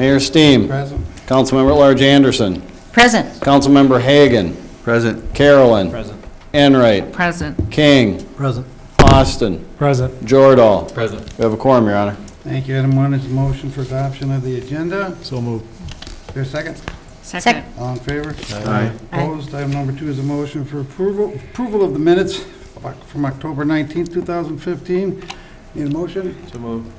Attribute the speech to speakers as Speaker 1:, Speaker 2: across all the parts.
Speaker 1: Mayor Steen.
Speaker 2: Present.
Speaker 1: Councilmember at Large Anderson.
Speaker 3: Present.
Speaker 1: Councilmember Hagan.
Speaker 4: Present.
Speaker 1: Carolyn.
Speaker 4: Present.
Speaker 1: Enright.
Speaker 3: Present.
Speaker 1: King.
Speaker 4: Present.
Speaker 1: Austin.
Speaker 4: Present.
Speaker 1: Jordahl.
Speaker 4: Present.
Speaker 1: We have a quorum, Your Honor.
Speaker 2: Thank you. Item 1 is a motion for adoption of the agenda.
Speaker 4: So moved.
Speaker 2: Is there a second?
Speaker 3: Second.
Speaker 2: All in favor?
Speaker 4: Aye.
Speaker 2: Opposed? Item number 2 is a motion for approval of the minutes from October 19th, 2015. Need a motion?
Speaker 4: So moved.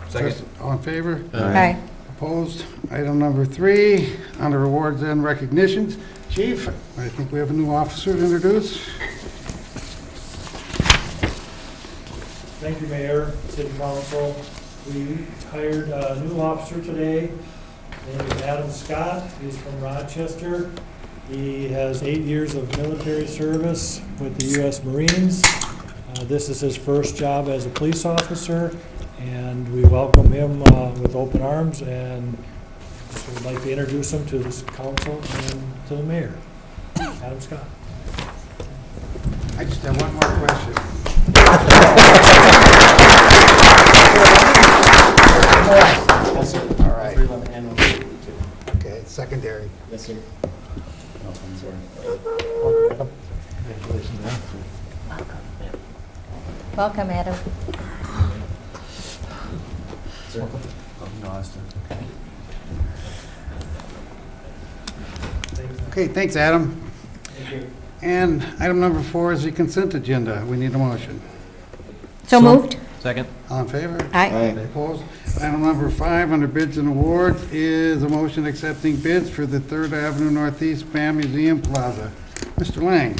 Speaker 4: Second.
Speaker 2: All in favor?
Speaker 3: Aye.
Speaker 2: Opposed? Item number 3, under awards and recognitions. Chief, I think we have a new officer to introduce.
Speaker 5: Thank you, Mayor, City Council. We hired a new officer today. His name is Adam Scott. He's from Rochester. He has 8 years of military service with the U.S. Marines. This is his first job as a police officer, and we welcome him with open arms, and just would like to introduce him to this council and to the mayor. Adam Scott.
Speaker 2: I just have one more question. All right. Okay, secondary.
Speaker 4: Yes, sir.
Speaker 3: Welcome, Adam.
Speaker 2: Okay, thanks, Adam.
Speaker 5: Thank you.
Speaker 2: And item number 4 is the consent agenda. We need a motion.
Speaker 3: So moved.
Speaker 4: Second.
Speaker 2: All in favor?
Speaker 3: Aye.
Speaker 2: Opposed? Item number 5, under bids and awards, is a motion accepting bids for the 3rd Avenue Northeast Spam Museum Plaza. Mr. Lang.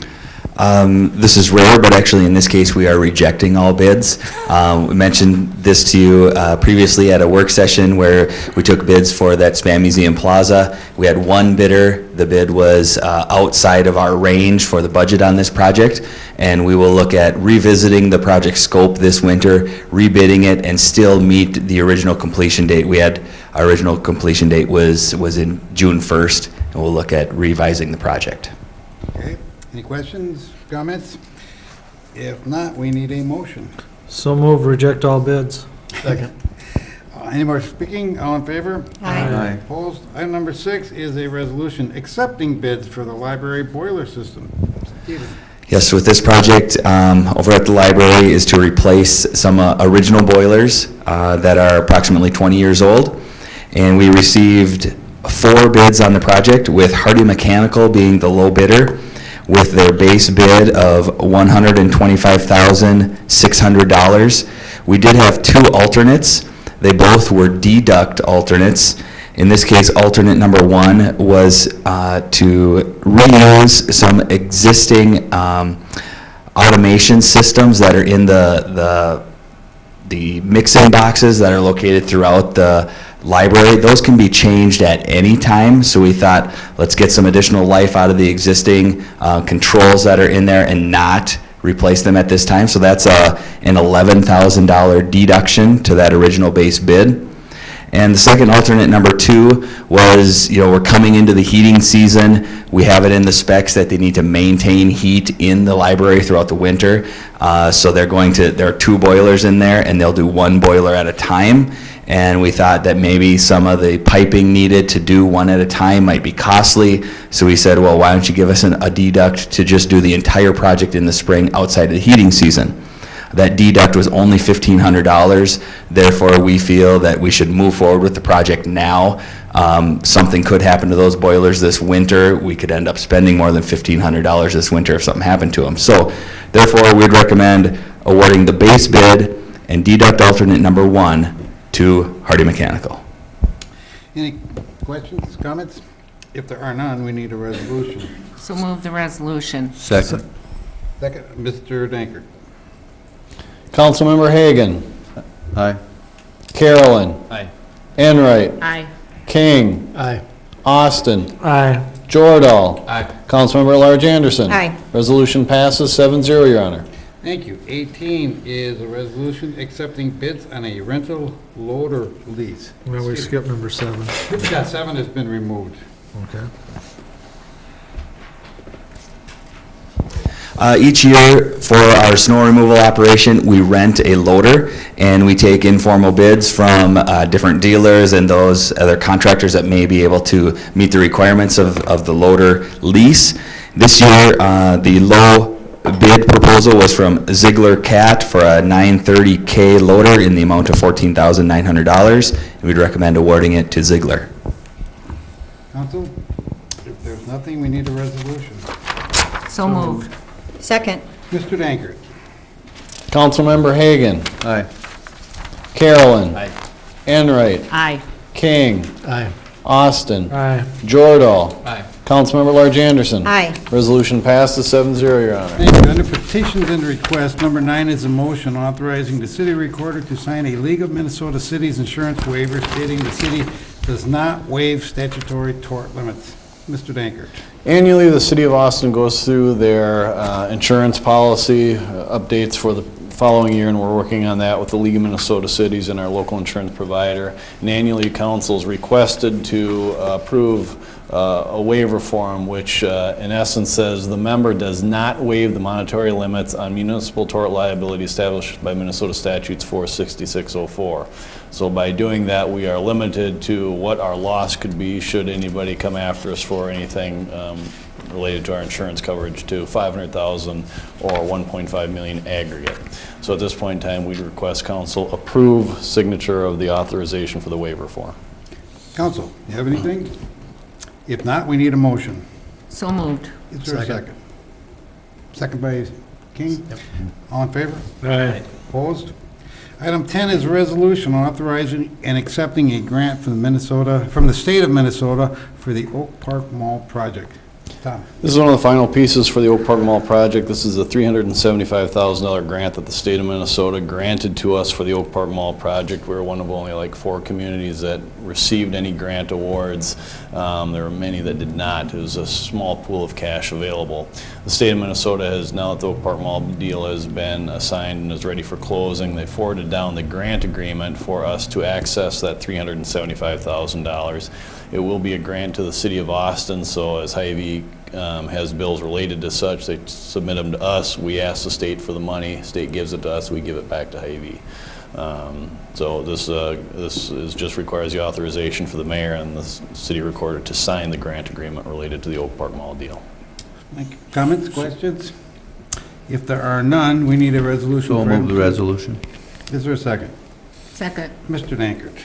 Speaker 6: This is rare, but actually in this case, we are rejecting all bids. We mentioned this to you previously at a work session where we took bids for that Spam Museum Plaza. We had one bidder. The bid was outside of our range for the budget on this project, and we will look at revisiting the project scope this winter, rebidding it, and still meet the original completion date. Our original completion date was in June 1st, and we'll look at revising the project.
Speaker 2: Okay, any questions, comments? If not, we need a motion.
Speaker 5: So move, reject all bids.
Speaker 4: Second.
Speaker 2: Any more speaking? All in favor?
Speaker 3: Aye.
Speaker 2: Opposed? Item number 6 is a resolution accepting bids for the library boiler system. Stephen.
Speaker 6: Yes, with this project over at the library is to replace some original boilers that are approximately 20 years old. And we received 4 bids on the project, with Hardy Mechanical being the low bidder, with their base bid of $125,600. We did have 2 alternates. They both were deduct alternates. In this case, alternate number 1 was to reuse some existing automation systems that are in the mix-in boxes that are located throughout the library. Those can be changed at any time, so we thought, let's get some additional life out of the existing controls that are in there and not replace them at this time. So that's an $11,000 deduction to that original base bid. And the second alternate, number 2, was, we're coming into the heating season. We have it in the specs that they need to maintain heat in the library throughout the winter. So there are 2 boilers in there, and they'll do 1 boiler at a time. And we thought that maybe some of the piping needed to do 1 at a time might be costly. So we said, well, why don't you give us a deduct to just do the entire project in the spring outside of the heating season? That deduct was only $1,500. Therefore, we feel that we should move forward with the project now. Something could happen to those boilers this winter. We could end up spending more than $1,500 this winter if something happened to them. So therefore, we'd recommend awarding the base bid and deduct alternate number 1 to Hardy Mechanical.
Speaker 2: Any questions, comments? If there are none, we need a resolution.
Speaker 3: So move the resolution.
Speaker 4: Second.
Speaker 2: Second, Mr. Dankert.
Speaker 1: Councilmember Hagan.
Speaker 4: Aye.
Speaker 1: Carolyn.
Speaker 4: Aye.
Speaker 1: Enright.
Speaker 3: Aye.
Speaker 1: King.
Speaker 4: Aye.
Speaker 1: Austin.
Speaker 5: Aye.
Speaker 1: Jordahl.
Speaker 4: Aye.
Speaker 1: Councilmember at Large Anderson.
Speaker 3: Aye.
Speaker 1: Resolution passes 7-0, Your Honor.
Speaker 2: Thank you. 18 is a resolution accepting bids on a rental loader lease.
Speaker 5: Well, we skipped number 7.
Speaker 2: Yeah, 7 has been removed.
Speaker 5: Okay.
Speaker 6: Each year for our snow removal operation, we rent a loader and we take informal bids from different dealers and those other contractors that may be able to meet the requirements of the loader lease. This year, the low bid proposal was from Ziegler Cat for a 930K loader in the amount of $14,900. And we'd recommend awarding it to Ziegler.
Speaker 2: Council, if there's nothing, we need a resolution.
Speaker 3: So moved. Second.
Speaker 2: Mr. Dankert.
Speaker 1: Councilmember Hagan.
Speaker 4: Aye.
Speaker 1: Carolyn.
Speaker 4: Aye.
Speaker 1: Enright.
Speaker 3: Aye.
Speaker 1: King.
Speaker 5: Aye.
Speaker 1: Austin.
Speaker 5: Aye.
Speaker 1: Jordahl.
Speaker 4: Aye.
Speaker 1: Councilmember Large Anderson.
Speaker 3: Aye.
Speaker 1: Resolution passes 7-0, Your Honor.
Speaker 2: Thank you. Under petitions and requests, number 9 is a motion authorizing the city recorder to sign a League of Minnesota Cities insurance waiver stating the city does not waive statutory tort limits. Mr. Dankert.
Speaker 1: Annually, the City of Austin goes through their insurance policy updates for the following year, and we're working on that with the League of Minnesota Cities and our local insurance provider. And annually, council is requested to approve a waiver form, which in essence says the member does not waive the monetary limits on municipal tort liability established by Minnesota Statutes 46604. So by doing that, we are limited to what our loss could be should anybody come after us for anything related to our insurance coverage to $500,000 or $1.5 million aggregate. So at this point in time, we request council approve signature of the authorization for the waiver form.
Speaker 2: Council, you have anything? If not, we need a motion.
Speaker 3: So moved.
Speaker 2: Is there a second? Second by King? All in favor?
Speaker 5: Aye.
Speaker 2: Opposed? Item 10 is a resolution authorizing and accepting a grant from the state of Minnesota for the Oak Park Mall project. Tom?
Speaker 1: This is one of the final pieces for the Oak Park Mall project. This is a $375,000 grant that the state of Minnesota granted to us for the Oak Park Mall project. We're one of only like 4 communities that received any grant awards. There were many that did not. It was a small pool of cash available. The state of Minnesota has, now that the Oak Park Mall deal has been assigned and is ready for closing, they forwarded down the grant agreement for us to access that $375,000. It will be a grant to the city of Austin, so as Hy-Vee has bills related to such, they submit them to us. We ask the state for the money. State gives it to us. We give it back to Hy-Vee. So this just requires the authorization for the mayor and the city recorder to sign the grant agreement related to the Oak Park Mall deal.
Speaker 2: Comments, questions? If there are none, we need a resolution.
Speaker 4: So
Speaker 2: for
Speaker 4: move the resolution.
Speaker 2: Is there a second?
Speaker 3: Second.
Speaker 2: Mr. Dankert.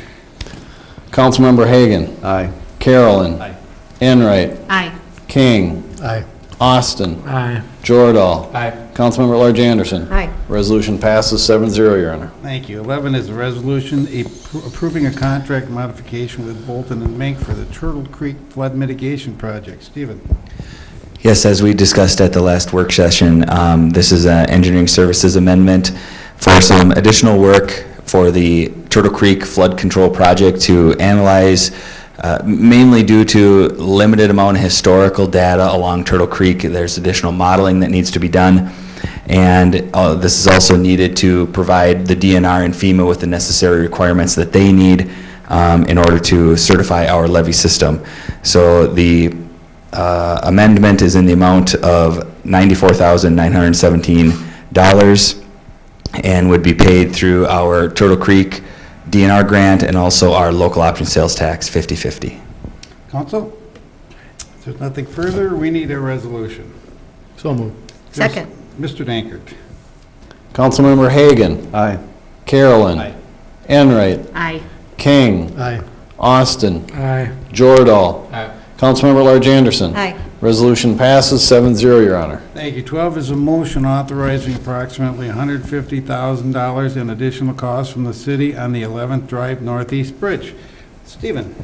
Speaker 1: Councilmember Hagan.
Speaker 4: Aye.
Speaker 1: Carolyn.
Speaker 4: Aye.
Speaker 1: Enright.
Speaker 3: Aye.
Speaker 1: King.
Speaker 5: Aye.
Speaker 1: Austin.
Speaker 5: Aye.
Speaker 1: Jordahl.
Speaker 4: Aye.
Speaker 1: Councilmember at Large Anderson.
Speaker 3: Aye.
Speaker 1: Resolution passes 7-0, Your Honor.
Speaker 2: Thank you. 11 is a resolution approving a contract modification with Bolton and Mink for the Turtle Creek Flood Mitigation Project. Stephen?
Speaker 6: Yes, as we discussed at the last work session, this is an engineering services amendment for some additional work for the Turtle Creek Flood Control Project to analyze, mainly due to limited amount of historical data along Turtle Creek. There's additional modeling that needs to be done. And this is also needed to provide the DNR and FEMA with the necessary requirements that they need in order to certify our levee system. So the amendment is in the amount of $94,917 and would be paid through our Turtle Creek DNR grant and also our local option sales tax 50/50.
Speaker 2: Council? If there's nothing further, we need a resolution.
Speaker 5: So moved.
Speaker 3: Second.
Speaker 2: Mr. Dankert.
Speaker 1: Councilmember Hagan.
Speaker 4: Aye.
Speaker 1: Carolyn.
Speaker 4: Aye.
Speaker 1: Enright.
Speaker 3: Aye.
Speaker 1: King.
Speaker 5: Aye.
Speaker 1: Austin.
Speaker 5: Aye.
Speaker 1: Jordahl.
Speaker 4: Aye.
Speaker 1: Councilmember at Large Anderson.
Speaker 3: Aye.
Speaker 1: Resolution passes 7-0, Your Honor.
Speaker 2: Thank you. 12 is a motion authorizing approximately $150,000 in additional costs from the city on the 11th Drive Northeast Bridge. Stephen?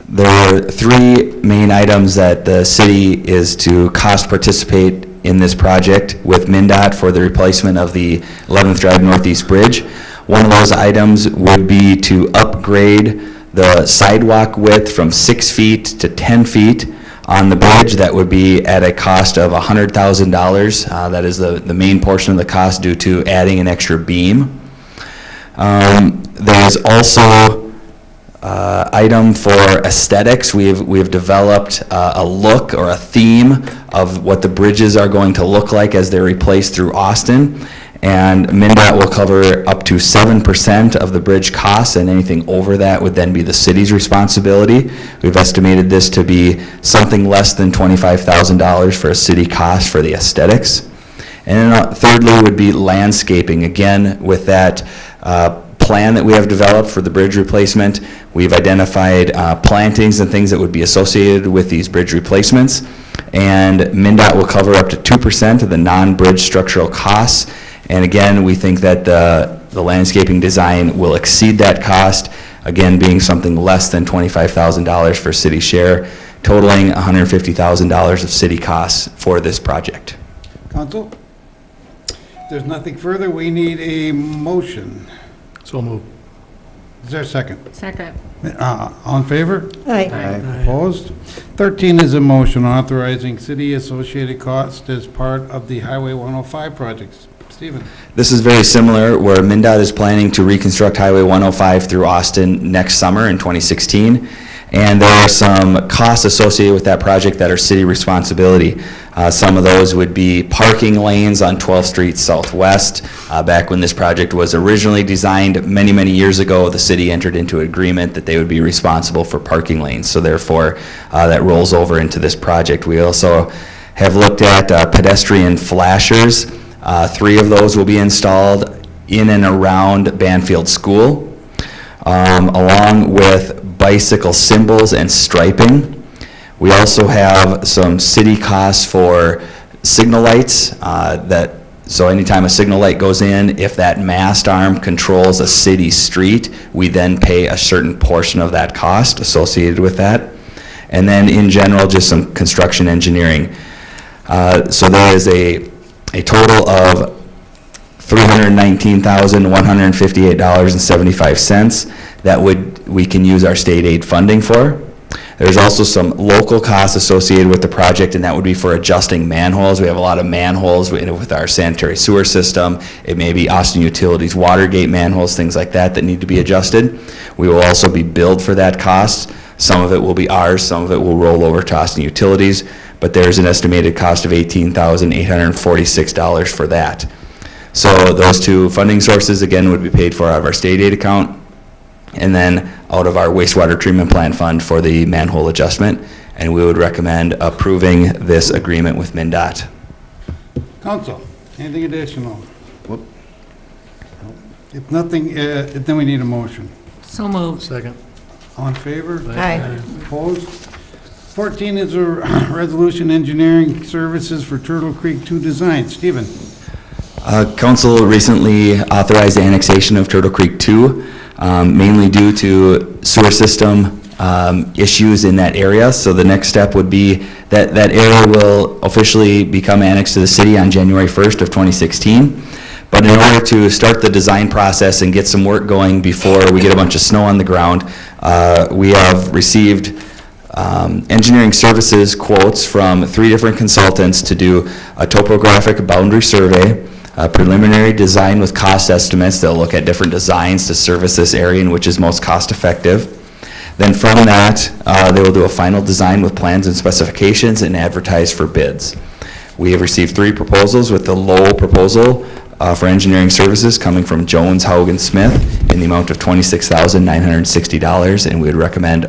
Speaker 6: There are 3 main items that the city is to cost participate in this project with MnDOT for the replacement of the 11th Drive Northeast Bridge. One of those items would be to upgrade the sidewalk width from 6 feet to 10 feet on the bridge. That would be at a cost of $100,000. That is the main portion of the cost due to adding an extra beam. There is also item for aesthetics. We've developed a look or a theme of what the bridges are going to look like as they're replaced through Austin. And MnDOT will cover up to 7% of the bridge costs, and anything over that would then be the city's responsibility. We've estimated this to be something less than $25,000 for a city cost for the aesthetics. And then thirdly would be landscaping. Again, with that plan that we have developed for the bridge replacement, we've identified plantings and things that would be associated with these bridge replacements. And MnDOT will cover up to 2% of the non-bridge structural costs. And again, we think that the landscaping design will exceed that cost, again, being something less than $25,000 for city share, totaling $150,000 of city costs for this project.
Speaker 2: Council? If there's nothing further, we need a motion.
Speaker 4: So moved.
Speaker 2: Is there a second?
Speaker 3: Second.
Speaker 2: All in favor?
Speaker 3: Aye.
Speaker 2: Opposed? 13 is a motion authorizing city associated costs as part of the Highway 105 projects. Stephen?
Speaker 6: This is very similar, where MnDOT is planning to reconstruct Highway 105 through Austin next summer in 2016. And there are some costs associated with that project that are city responsibility. Some of those would be parking lanes on 12th Street Southwest. Back when this project was originally designed many, many years ago, the city entered into an agreement that they would be responsible for parking lanes. So therefore, that rolls over into this project. We also have looked at pedestrian flashers. 3 of those will be installed in and around Banfield School, along with bicycle symbols and striping. We also have some city costs for signal lights so anytime a signal light goes in, if that mast arm controls a city street, we then pay a certain portion of that cost associated with that. And then in general, just some construction engineering. So there is a total of $319,158.75 that we can use our state aid funding for. There's also some local costs associated with the project, and that would be for adjusting manholes. We have a lot of manholes with our sanitary sewer system. It may be Austin Utilities Watergate manholes, things like that need to be adjusted. We will also be billed for that cost. Some of it will be ours, some of it will roll over to Austin Utilities, but there's an estimated cost of $18,846 for that. So those 2 funding sources, again, would be paid for out of our state aid account, and then out of our wastewater treatment plant fund for the manhole adjustment. And we would recommend approving this agreement with MnDOT.
Speaker 2: Council, anything additional? If nothing, then we need a motion.
Speaker 3: So moved.
Speaker 4: Second.
Speaker 2: All in favor?
Speaker 3: Aye.
Speaker 2: Opposed? 14 is a resolution engineering services for Turtle Creek 2 design. Stephen?
Speaker 6: Council recently authorized the annexation of Turtle Creek 2, mainly due to sewer system issues in that area. So the next step would be that area will officially become annexed to the city on January 1st of 2016. But in order to start the design process and get some work going before we get a bunch of snow on the ground, we have received engineering services quotes from 3 different consultants to do a topographic boundary survey, a preliminary design with cost estimates. They'll look at different designs to service this area and which is most cost effective. Then from that, they will do a final design with plans and specifications and advertise for bids. We have received 3 proposals, with the low proposal for engineering services coming from Jones, Haugen, Smith in the amount of $26,960, and we would recommend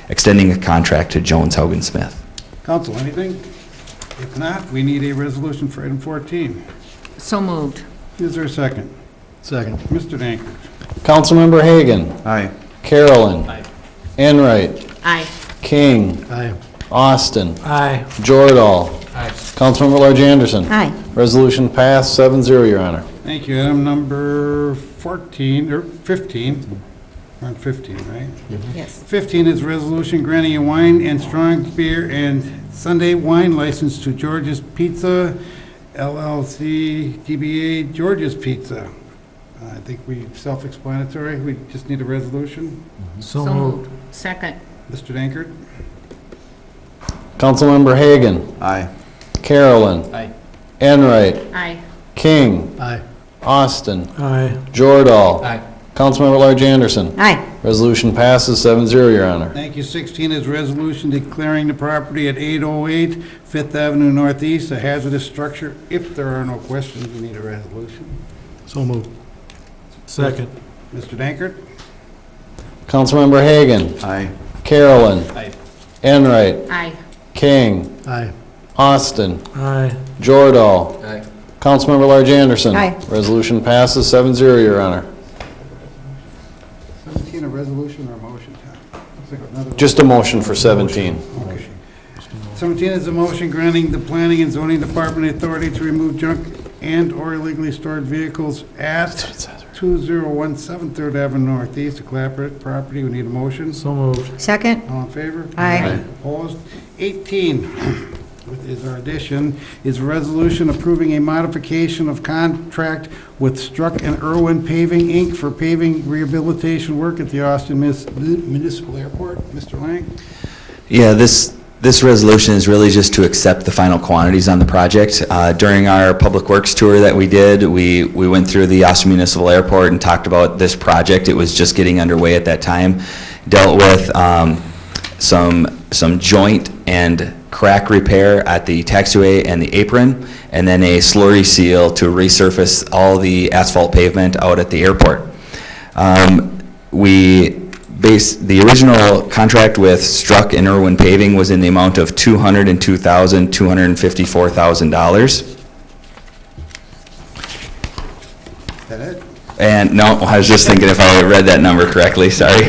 Speaker 6: extending a contract to Jones, Haugen, Smith.
Speaker 2: Council, anything? If not, we need a resolution for item 14.
Speaker 3: So moved.
Speaker 2: Is there a second?
Speaker 4: Second.
Speaker 2: Mr. Dankert?
Speaker 1: Councilmember Hagan.
Speaker 4: Aye.
Speaker 1: Carolyn.
Speaker 4: Aye.
Speaker 1: Enright.
Speaker 3: Aye.
Speaker 1: King.
Speaker 4: Aye.
Speaker 1: Austin.
Speaker 4: Aye.
Speaker 1: Jordahl.
Speaker 4: Aye.
Speaker 1: Councilmember Large Anderson.
Speaker 3: Aye.
Speaker 1: Resolution passed 7-0, Your Honor.
Speaker 2: Thank you. Item number 14, or 15. We're on 15, right?
Speaker 3: Yes.
Speaker 2: 15 is resolution granting a wine and strong beer and Sunday wine license to George's Pizza, LLC, DBA George's Pizza. I think self-explanatory. We just need a resolution.
Speaker 3: So moved. Second.
Speaker 2: Mr. Dankert?
Speaker 1: Councilmember Hagan.
Speaker 4: Aye.
Speaker 1: Carolyn.
Speaker 4: Aye.
Speaker 1: Enright.
Speaker 3: Aye.
Speaker 1: King.
Speaker 4: Aye.
Speaker 1: Austin.
Speaker 4: Aye.
Speaker 1: Jordahl.
Speaker 4: Aye.
Speaker 1: Councilmember Large Anderson.
Speaker 3: Aye.
Speaker 1: Resolution passes 7-0, Your Honor.
Speaker 2: Thank you. 16 is resolution declaring the property at 808 Fifth Avenue Northeast a hazardous structure. If there are no questions, we need a resolution.
Speaker 5: So moved. Second.
Speaker 2: Mr. Dankert?
Speaker 1: Councilmember Hagan.
Speaker 4: Aye.
Speaker 1: Carolyn.
Speaker 4: Aye.
Speaker 1: Enright.
Speaker 3: Aye.
Speaker 1: King.
Speaker 5: Aye.
Speaker 1: Austin.
Speaker 5: Aye.
Speaker 1: Jordahl.
Speaker 4: Aye.
Speaker 1: Councilmember Large Anderson.
Speaker 3: Aye.
Speaker 1: Resolution passes 7-0, Your Honor.
Speaker 2: 17, a resolution or a motion? Looks like another-
Speaker 1: Just a motion for 17.
Speaker 2: Okay. 17 is a motion granting the Planning and Zoning Department authority to remove junk and/or illegally stored vehicles at 2017 Third Avenue Northeast, a collaborative property. We need a motion.
Speaker 5: So moved.
Speaker 3: Second.
Speaker 2: All in favor?
Speaker 3: Aye.
Speaker 2: Opposed? 18, which is our addition, is a resolution approving a modification of contract with Struck and Irwin Paving, Inc. for paving rehabilitation work at the Austin Municipal Airport. Mr. Lang?
Speaker 6: Yeah, this resolution is really just to accept the final quantities on the project. During our Public Works tour that we did, we went through the Austin Municipal Airport and talked about this project. It was just getting underway at that time. Dealt with some joint and crack repair at the taxiway and the apron, and then a slurry seal to resurface all the asphalt pavement out at the airport. The original contract with Struck and Irwin Paving was in the amount of $202,254,000.
Speaker 2: Is that it?
Speaker 6: And no, I was just thinking if I read that number correctly, sorry.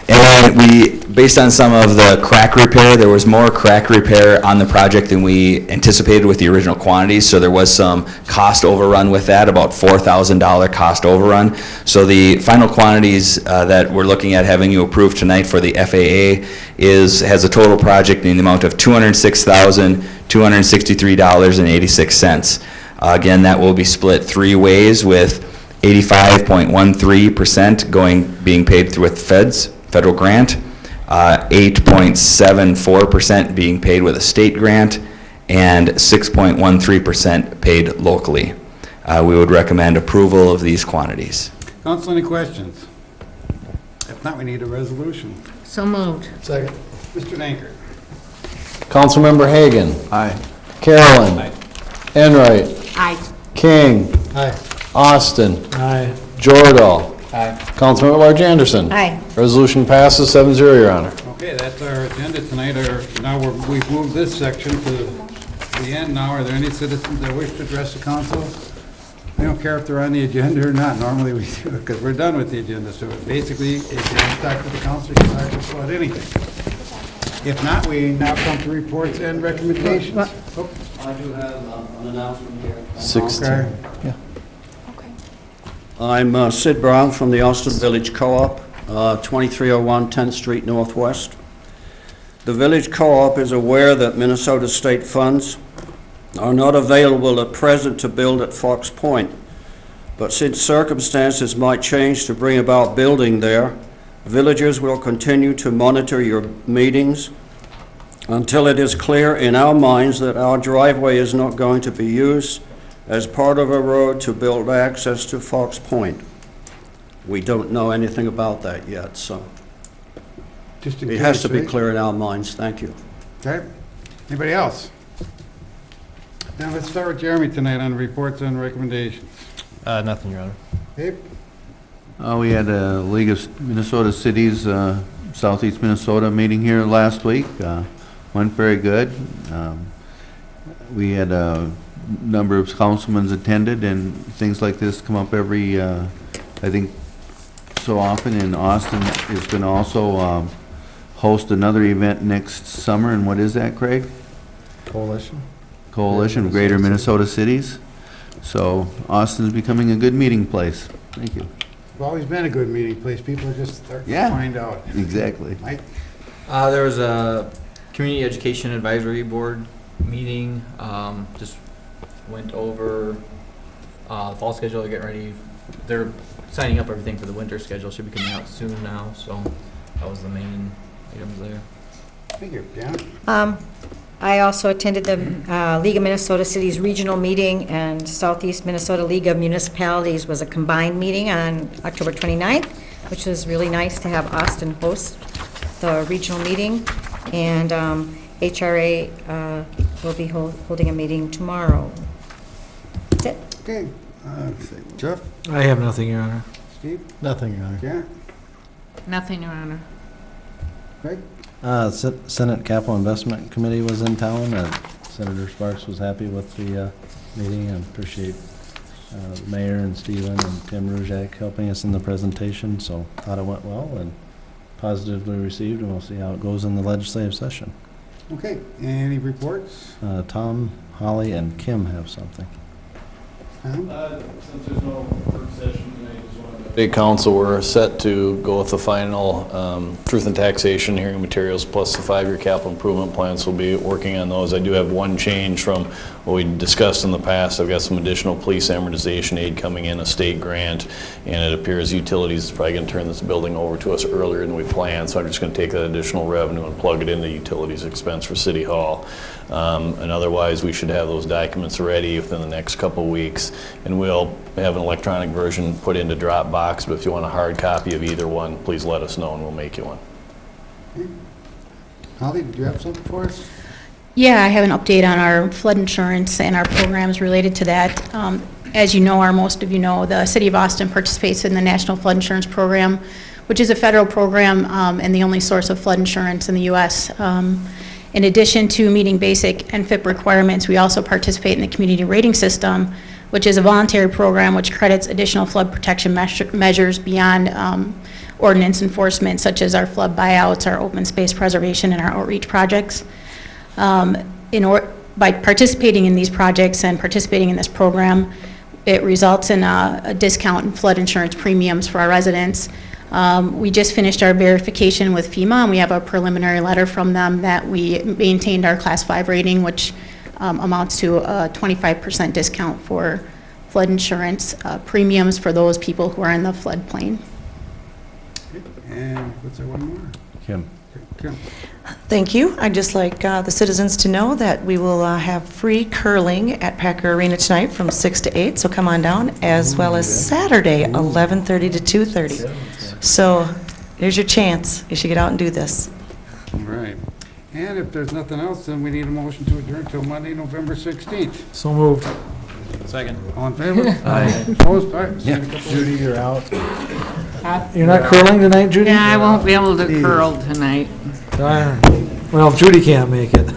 Speaker 6: And we, based on some of the crack repair, there was more crack repair on the project than we anticipated with the original quantities, so there was some cost overrun with that, about $4,000 cost overrun. So the final quantities that we're looking at having you approve tonight for the FAA has a total project in the amount of $206,263.86. Again, that will be split 3 ways, with 85.13% being paid with federal grant, 8.74% being paid with a state grant, and 6.13% paid locally. We would recommend approval of these quantities.
Speaker 2: Council, any questions? If not, we need a resolution.
Speaker 3: So moved.
Speaker 5: Second.
Speaker 2: Mr. Dankert?
Speaker 1: Councilmember Hagan.
Speaker 4: Aye.
Speaker 1: Carolyn. Enright.
Speaker 3: Aye.
Speaker 1: King.
Speaker 5: Aye.
Speaker 1: Austin.
Speaker 5: Aye.
Speaker 1: Jordahl.
Speaker 4: Aye.
Speaker 1: Councilmember Large Anderson.
Speaker 3: Aye.
Speaker 1: Resolution passes 7-0, Your Honor.
Speaker 2: Okay, that's our agenda tonight. Now we've moved this section to the end now. Are there any citizens that wish to address the council? We don't care if they're on the agenda or not. Normally we do, because we're done with the agenda. So basically, if you talk to the council, you can talk to us about anything. If not, we now come to reports and recommendations.
Speaker 3: What?
Speaker 2: Oh,
Speaker 7: I do have an announcement here.
Speaker 1: 16.
Speaker 2: okay.
Speaker 7: I'm Sid Brown from the Austin Village Co-op, 2301 10th Street Northwest. The Village Co-op is aware that Minnesota state funds are not available at present to build at Fox Point, but since circumstances might change to bring about building there, villagers will continue to monitor your meetings until it is clear in our minds that our driveway is not going to be used as part of a road to build access to Fox Point. We don't know anything about that yet, so
Speaker 2: Just in
Speaker 7: it has to
Speaker 2: case,
Speaker 7: be
Speaker 2: right?
Speaker 7: clear in our minds. Thank you.
Speaker 2: Okay. Anybody else? Now let's start with Jeremy tonight on reports and recommendations.
Speaker 8: Nothing, Your Honor.
Speaker 2: Abe?
Speaker 4: We had a League of Minnesota Cities, Southeast Minnesota meeting here last week. Went very good. We had a number of councilmen attended, and things like this come up every, I think, so often. And Austin is going to also host another event next summer. And what is that, Craig? Coalition of Greater Minnesota Cities. So Austin's becoming a good meeting place. Thank you.
Speaker 2: It's always been a good meeting place. People are just starting to
Speaker 4: Yeah.
Speaker 2: find out.
Speaker 4: Exactly.
Speaker 2: Mike?
Speaker 8: There was a Community Education Advisory Board meeting, just went over the fall schedule, getting ready. They're signing up everything for the winter schedule, should be coming out soon now, so that was the main items there.
Speaker 2: Thank you. Yeah?
Speaker 9: I also attended the League of Minnesota Cities Regional Meeting, and Southeast Minnesota League of Municipalities was a combined meeting on October 29th, which was really nice to have Austin host the regional meeting. And HRA will be holding a meeting tomorrow. That's it.
Speaker 2: Okay. Let's see. Jeff?
Speaker 10: I have nothing, Your Honor.
Speaker 2: Steve?
Speaker 10: Nothing, Your Honor.
Speaker 2: Karen?
Speaker 3: Nothing, Your Honor.
Speaker 2: Craig?
Speaker 10: Senate Capital Investment Committee was in town, and Senator Sparks was happy with the meeting, and appreciate the mayor and Stephen and Tim Ruzak helping us in the presentation, so thought it went well and positively received, and we'll see how it goes in the legislative session.
Speaker 2: Okay. Any reports?
Speaker 10: Tom, Holly, and Kim have something.
Speaker 2: Tom?
Speaker 1: Since there's no work session tonight, just wanted to update council, we're set to go with the final truth and taxation hearing materials plus the 5-year capital improvement plans. We'll be working on those. I do have one change from what we discussed in the past. I've got some additional police amortization aid coming in, a state grant, and it appears utilities is probably going to turn this building over to us earlier than we planned, so I'm just going to take that additional revenue and plug it into utilities expense for City Hall. And otherwise, we should have those documents ready within the next couple weeks, and we'll have an electronic version put into Dropbox, but if you want a hard copy of either one, please let us know and we'll make you one.
Speaker 2: Holly, did you have something for us?
Speaker 11: Yeah, I have an update on our flood insurance and our programs related to that. As you know, or most of you know, the City of Austin participates in the National Flood Insurance Program, which is a federal program and the only source of flood insurance in the U.S. In addition to meeting basic NFIP requirements, we also participate in the Community Rating System, which is a voluntary program which credits additional flood protection measures beyond ordinance enforcement, such as our flood buyouts, our open space preservation, and our outreach projects. By participating in these projects and participating in this program, it results in a discount in flood insurance premiums for our residents. We just finished our verification with FEMA, and we have a preliminary letter from them that we maintained our Class 5 rating, which amounts to a 25% discount for flood insurance premiums for those people who are in the floodplain.
Speaker 2: And what's there, one more?
Speaker 10: Kim.
Speaker 2: Kim?
Speaker 12: Thank you. I'd just like the citizens to know that we will have free curling at Packer Arena tonight from 6 to 8, so come on down, as well as Saturday, 11:30 to 2:30. So here's your chance. You should get out and do this.
Speaker 2: All right. And if there's nothing else, then we need a motion to adjourn till Monday, November 16th.
Speaker 10: So moved.
Speaker 8: Second.
Speaker 2: All in favor?
Speaker 10: Aye.
Speaker 2: Opposed? All right.
Speaker 10: Judy, you're out. You're not curling tonight, Judy?
Speaker 3: Yeah, I won't be able to curl tonight.
Speaker 10: Darn. Well, Judy can't make it.